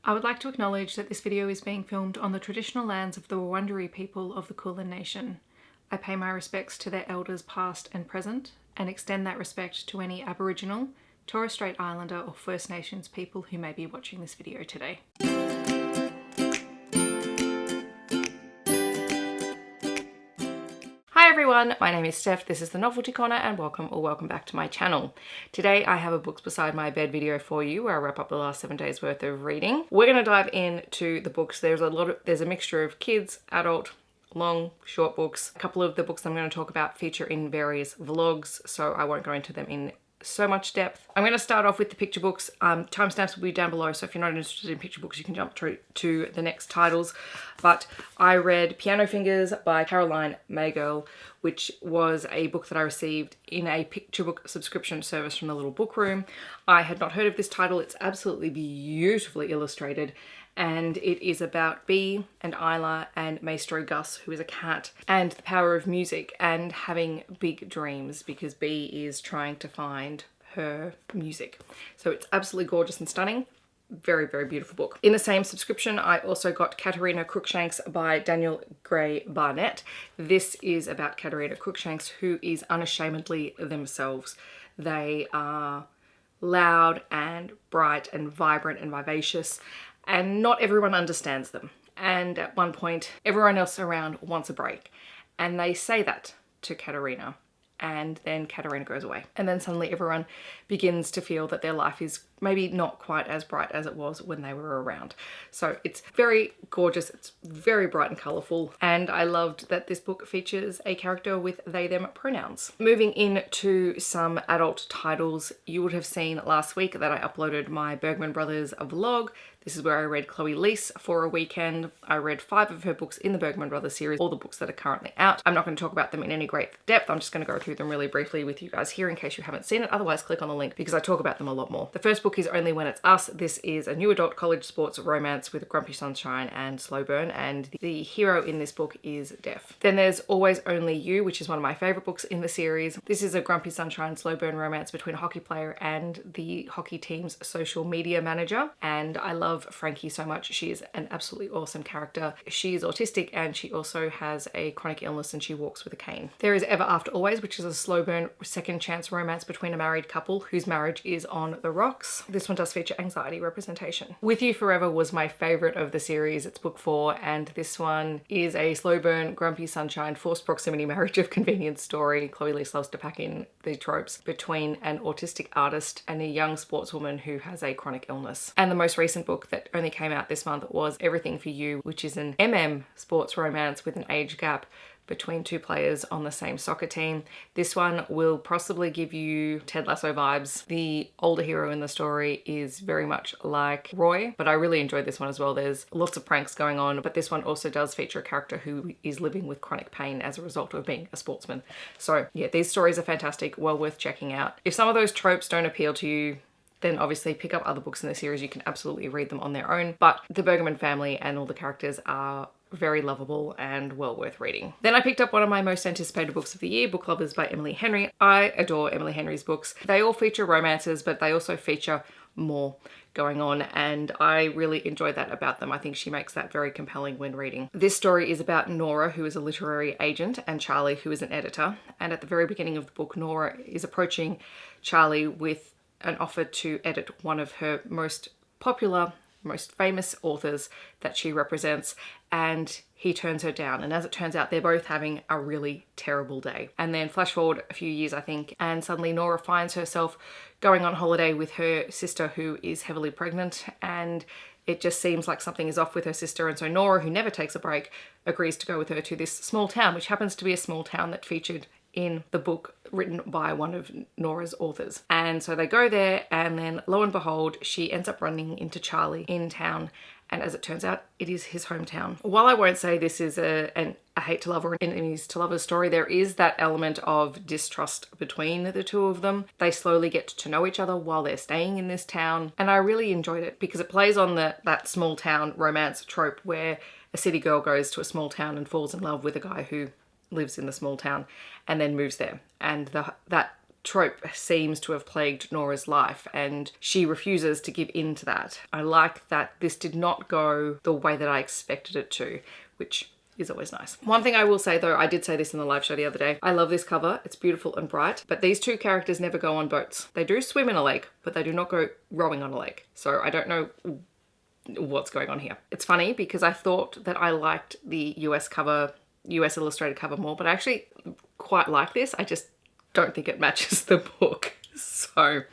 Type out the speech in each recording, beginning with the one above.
I would like to acknowledge that this video is being filmed on the traditional lands of the Wurrundjeri people of the Kulin Nation. I pay my respects to their elders past and present, and extend that respect to any Aboriginal, Torres Strait Islander or First Nations people who may be watching this video today. Hi everyone, my name is Steph, this is the Novelty Corner, and welcome back to my channel. Today I have a books beside my bed video for you where I wrap up the last 7 days worth of reading. We're going to dive into the books. There's a mixture of kids, adult, long, short books. A couple of the books I'm going to talk about feature in various vlogs, so I won't go into them in so much depth. I'm going to start off with the picture books. Timestamps will be down below, so if you're not interested in picture books you can jump to the next titles. But I read Piano Fingers by Caroline Maygirl, which was a book that I received in a picture book subscription service from the Little Book Room. I had not heard of this title. It's absolutely beautifully illustrated, and it is about Bee and Isla and Maestro Gus, who is a cat, and the power of music and having big dreams, because Bee is trying to find her music. So it's absolutely gorgeous and stunning. Very, very beautiful book. In the same subscription, I also got Katerina Cruickshanks by Daniel Gray Barnett. This is about Katerina Cruickshanks, who is unashamedly themselves. They are loud and bright and vibrant and vivacious, and not everyone understands them. And at one point, everyone else around wants a break. And they say that to Katerina. And then Katerina goes away. And then suddenly everyone begins to feel that their life is maybe not quite as bright as it was when they were around. So it's very gorgeous, it's very bright and colourful, and I loved that this book features a character with they them pronouns. Moving into some adult titles, you would have seen last week that I uploaded my Bergman Brothers vlog. This is where I read Chloe Leese for a weekend. I read 5 of her books in the Bergman Brothers series, all the books that are currently out. I'm not going to talk about them in any great depth. I'm just going to go through them really briefly with you guys here in case you haven't seen it. Otherwise, click on the link because I talk about them a lot more. The first book is Only When It's Us. This is a new adult college sports romance with Grumpy Sunshine and Slow Burn, and the hero in this book is deaf. Then there's Always Only You, which is one of my favourite books in the series. This is a Grumpy Sunshine, Slow Burn romance between a hockey player and the hockey team's social media manager, and I love Frankie so much. She is an absolutely awesome character. She is autistic and she also has a chronic illness and she walks with a cane. There is Ever After Always, which is a slow burn second chance romance between a married couple whose marriage is on the rocks. This one does feature anxiety representation. With You Forever was my favourite of the series. It's book 4, and this one is a slow burn, Grumpy Sunshine, forced proximity marriage of convenience story. Chloe Leese loves to pack in the tropes between an autistic artist and a young sportswoman who has a chronic illness. And the most recent book that only came out this month was Everything for You, which is an sports romance with an age gap between 2 players on the same soccer team. This one will possibly give you Ted Lasso vibes. The older hero in the story is very much like Roy, but I really enjoyed this one as well. There's lots of pranks going on, but this one also does feature a character who is living with chronic pain as a result of being a sportsman. So yeah, these stories are fantastic, well worth checking out. If some of those tropes don't appeal to you, then obviously pick up other books in the series. You can absolutely read them on their own, but the Bergman family and all the characters are very lovable and well worth reading. Then I picked up one of my most anticipated books of the year, Book Lovers by Emily Henry. I adore Emily Henry's books. They all feature romances, but they also feature more going on, and I really enjoy that about them. I think she makes that very compelling when reading. This story is about Nora, who is a literary agent, and Charlie, who is an editor. And at the very beginning of the book, Nora is approaching Charlie with an offer to edit one of her most popular, most famous authors that she represents, and he turns her down. And as it turns out, they're both having a really terrible day. And then flash forward a few years, I think, and suddenly Nora finds herself going on holiday with her sister, who is heavily pregnant, and it just seems like something is off with her sister. And so Nora, who never takes a break, agrees to go with her to this small town, which happens to be a small town that featured in the book written by one of Nora's authors. And so they go there, and then lo and behold, she ends up running into Charlie in town, and as it turns out, it is his hometown. While I won't say this is a hate to love or an enemies to lovers story, there is that element of distrust between the two of them. They slowly get to know each other while they're staying in this town, and I really enjoyed it because it plays on that small town romance trope where a city girl goes to a small town and falls in love with a guy who lives in the small town and then moves there. And that trope seems to have plagued Nora's life, and she refuses to give in to that. I like that this did not go the way that I expected it to, which is always nice. One thing I will say though, I did say this in the live show the other day, I love this cover. It's beautiful and bright, but these two characters never go on boats. They do swim in a lake, but they do not go rowing on a lake. So I don't know what's going on here. It's funny because I thought that I liked the US illustrated cover more, but I actually quite like this. I just don't think it matches the book. So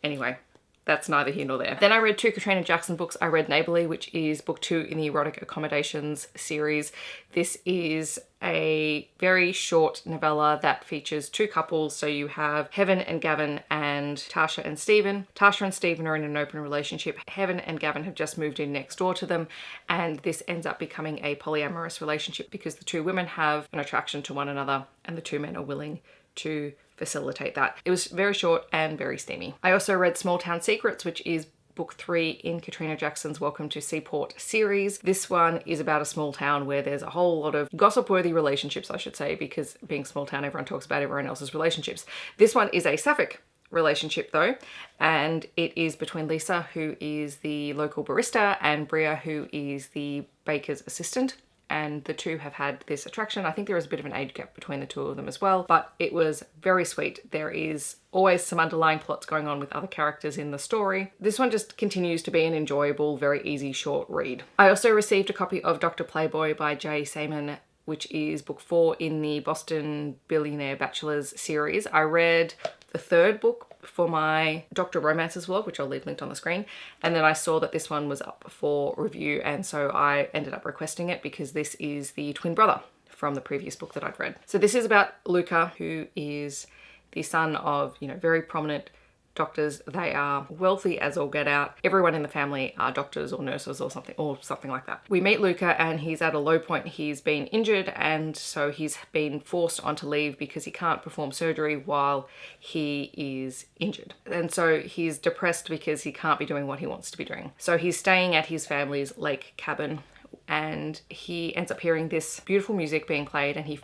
anyway, that's neither here nor there. Then I read 2 Katerina Jackson books. I read Neighbourly, which is book 2 in the Erotic Accommodations series. This is a very short novella that features 2 couples. So you have Heaven and Gavin and Tasha and Stephen. Tasha and Stephen are in an open relationship. Heaven and Gavin have just moved in next door to them, and this ends up becoming a polyamorous relationship because the 2 women have an attraction to one another and the 2 men are willing to facilitate that. It was very short and very steamy. I also read Small Town Secrets, which is book 3 in Katerina Jackson's Welcome to Seaport series. This one is about a small town where there's a whole lot of gossip-worthy relationships, I should say, because being small town, everyone talks about everyone else's relationships. This one is a sapphic relationship though, and it is between Lisa, who is the local barista, and Bria, who is the baker's assistant. And the 2 have had this attraction. I think there is a bit of an age gap between the 2 of them as well, but it was very sweet. There is always some underlying plots going on with other characters in the story. This one just continues to be an enjoyable, very easy, short read. I also received a copy of Dr. Playboy by Jay Simon, which is book 4 in the Boston Billionaire Bachelors series. I read the 3rd book for my Dr. Romances vlog, which I'll leave linked on the screen. And then I saw that this one was up for review, and so I ended up requesting it because this is the twin brother from the previous book that I'd read. So this is about Luca, who is the son of, very prominent doctors. They are wealthy as all get out. Everyone in the family are doctors or nurses or something like that. We meet Luca and he's at a low point. He's been injured, and so he's been forced onto leave because he can't perform surgery while he is injured. And so he's depressed because he can't be doing what he wants to be doing. So he's staying at his family's lake cabin, and he ends up hearing this beautiful music being played, and he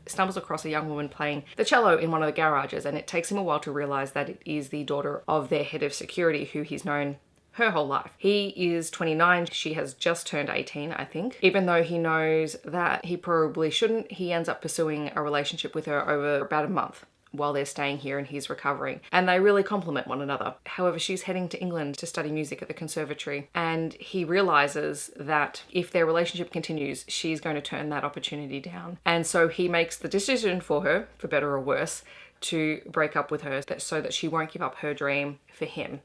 stumbles across a young woman playing the cello in one of the garages, and it takes him a while to realize that it is the daughter of their head of security, who he's known her whole life. He is 29, she has just turned 18, I think. Even though he knows that he probably shouldn't, he ends up pursuing a relationship with her over about a month while they're staying here and he's recovering, and they really complement one another. However, she's heading to England to study music at the conservatory, and he realizes that if their relationship continues, she's going to turn that opportunity down. And so he makes the decision for her, for better or worse, to break up with her so that she won't give up her dream for him.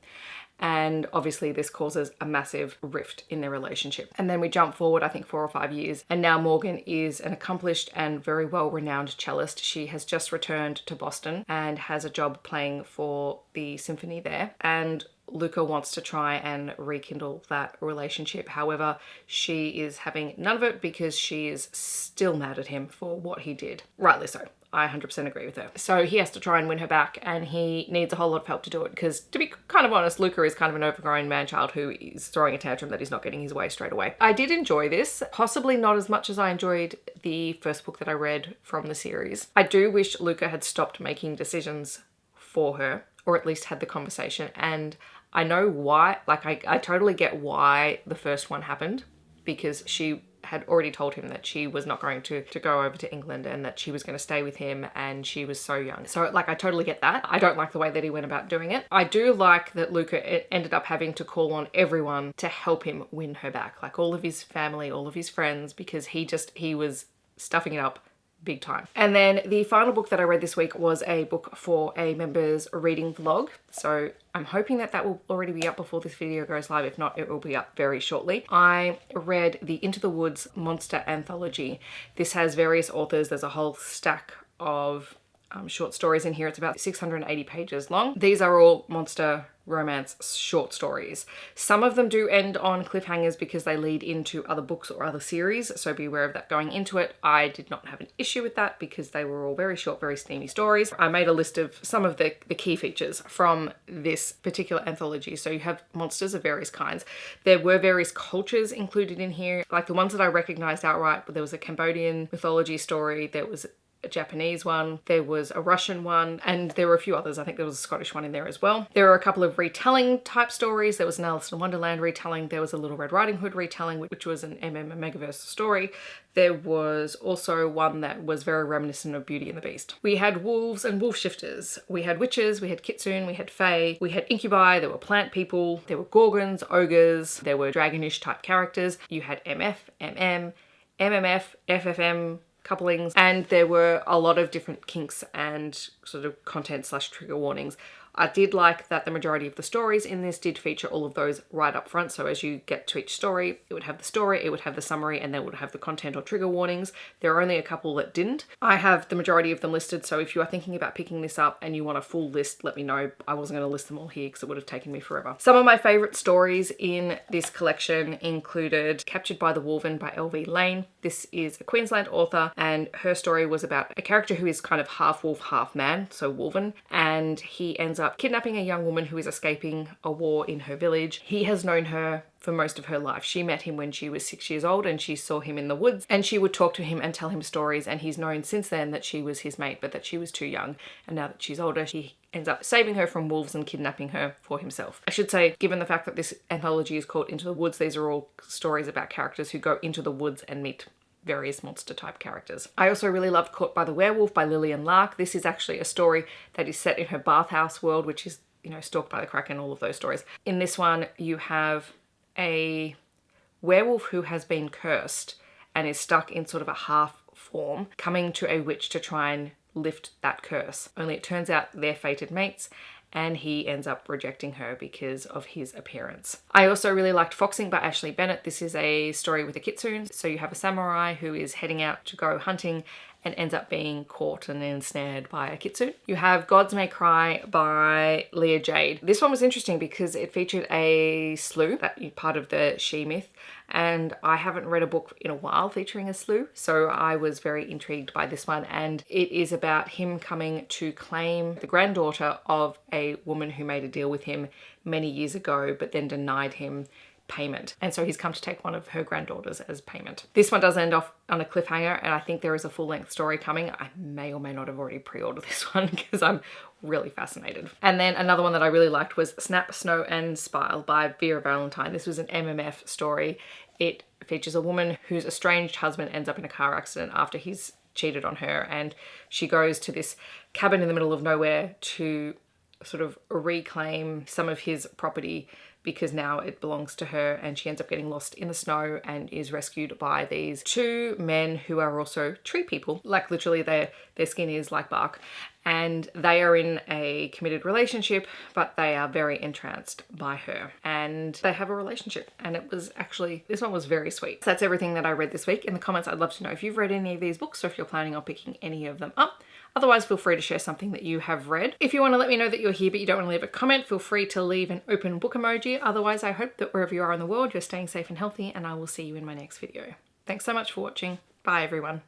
And obviously this causes a massive rift in their relationship. And then we jump forward, I think 4 or 5 years, and now Morgan is an accomplished and very well-renowned cellist. She has just returned to Boston and has a job playing for the symphony there. And Luca wants to try and rekindle that relationship. However, she is having none of it because she is still mad at him for what he did. Rightly so. I 100% agree with her. So he has to try and win her back, and he needs a whole lot of help to do it because, to be kind of honest, Luca is kind of an overgrown man-child who is throwing a tantrum that he's not getting his way straight away. I did enjoy this, possibly not as much as I enjoyed the first book that I read from the series. I do wish Luca had stopped making decisions for her, or at least had the conversation, and I know why. Like, I totally get why the first one happened, because she had already told him that she was not going to go over to England and that she was going to stay with him, and she was so young. So like, I totally get that. I don't like the way that he went about doing it. I do like that Luca ended up having to call on everyone to help him win her back. Like all of his family, all of his friends, because he was stuffing it up big time. And then the final book that I read this week was a book for a members reading vlog. So I'm hoping that that will already be up before this video goes live. If not, it will be up very shortly. I read the Into the Woods Monster Anthology. This has various authors. There's a whole stack of short stories in here. It's about 680 pages long. These are all monster romance short stories. Some of them do end on cliffhangers because they lead into other books or other series, so be aware of that going into it. I did not have an issue with that because they were all very short, very steamy stories. I made a list of some of the key features from this particular anthology. So you have monsters of various kinds. There were various cultures included in here, like the ones that I recognized outright, but there was a Cambodian mythology story, there was a Japanese one, there was a Russian one, and there were a few others. I think there was a Scottish one in there as well. There were a couple of retelling type stories. There was an Alice in Wonderland retelling. There was a Little Red Riding Hood retelling, which was an Megaverse story. There was also one that was very reminiscent of Beauty and the Beast. We had wolves and wolf shifters. We had witches, we had kitsune, we had fae, we had incubi, there were plant people, there were gorgons, ogres, there were dragonish type characters. You had MF, MM, MMF, FFM, couplings, and there were a lot of different kinks and sort of content / trigger warnings. I did like that the majority of the stories in this did feature all of those right up front. So as you get to each story, it would have the story, it would have the summary, and then it would have the content or trigger warnings. There are only a couple that didn't. I have the majority of them listed, so if you are thinking about picking this up and you want a full list, let me know. I wasn't going to list them all here because it would have taken me forever. Some of my favourite stories in this collection included Captured by the Wolven by L.V. Lane. This is a Queensland author, and her story was about a character who is kind of half wolf, half man, so Wolven, and he ends up kidnapping a young woman who is escaping a war in her village. He has known her for most of her life. She met him when she was 6 years old and she saw him in the woods, and she would talk to him and tell him stories, and he's known since then that she was his mate, but that she was too young, and now that she's older, he ends up saving her from wolves and kidnapping her for himself. I should say, given the fact that this anthology is called Into the Woods, these are all stories about characters who go into the woods and meet various monster type characters. I also really loved Caught by the Werewolf by Lillian Lark. This is actually a story that is set in her bathhouse world, which is, you know, Stalked by the Kraken, all of those stories. In this one, you have a werewolf who has been cursed and is stuck in sort of a half form, coming to a witch to try and lift that curse. Only it turns out they're fated mates, and he ends up rejecting her because of his appearance. I also really liked Foxing by Ashley Bennett. This is a story with a kitsune. So you have a samurai who is heading out to go hunting and ends up being caught and ensnared by a kitsune. You have Gods May Cry by Leah Jade. This one was interesting because it featured a slough, that part of the she myth, and I haven't read a book in a while featuring a slough, so I was very intrigued by this one, and it is about him coming to claim the granddaughter of a woman who made a deal with him many years ago but then denied him payment, and so he's come to take one of her granddaughters as payment. This one does end off on a cliffhanger, and I think there is a full-length story coming. I may or may not have already pre-ordered this one because I'm really fascinated. And then another one that I really liked was Snap, Snow and Spile by Vera Valentine. This was an MMF story. It features a woman whose estranged husband ends up in a car accident after he's cheated on her, and she goes to this cabin in the middle of nowhere to sort of reclaim some of his property because now it belongs to her, and she ends up getting lost in the snow and is rescued by these two men who are also tree people. Like literally their skin is like bark, and they are in a committed relationship, but they are very entranced by her and they have a relationship, and it was actually, this one was very sweet. So that's everything that I read this week. In the comments, I'd love to know if you've read any of these books or if you're planning on picking any of them up. Otherwise, feel free to share something that you have read. If you want to let me know that you're here but you don't want to leave a comment, feel free to leave an open book emoji. Otherwise, I hope that wherever you are in the world, you're staying safe and healthy, and I will see you in my next video. Thanks so much for watching. Bye, everyone.